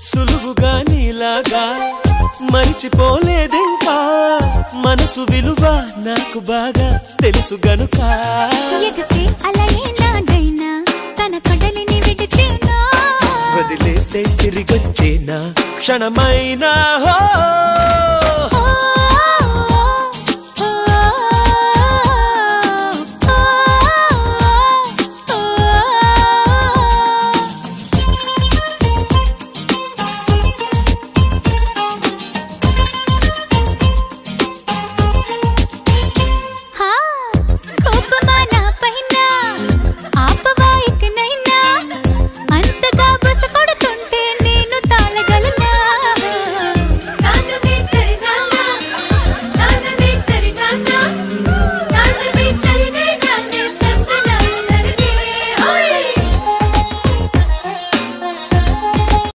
సులువుగా నీలాగా మరిచిపోలేదింకా మనసు విలువ నాకు బాగా తెలుసు గనుక ఎగసి అలయే నాడైనా తన కడలిని విడిచేనా వదిలేస్తే తిరిగొచ్చేనా క్షణమైనా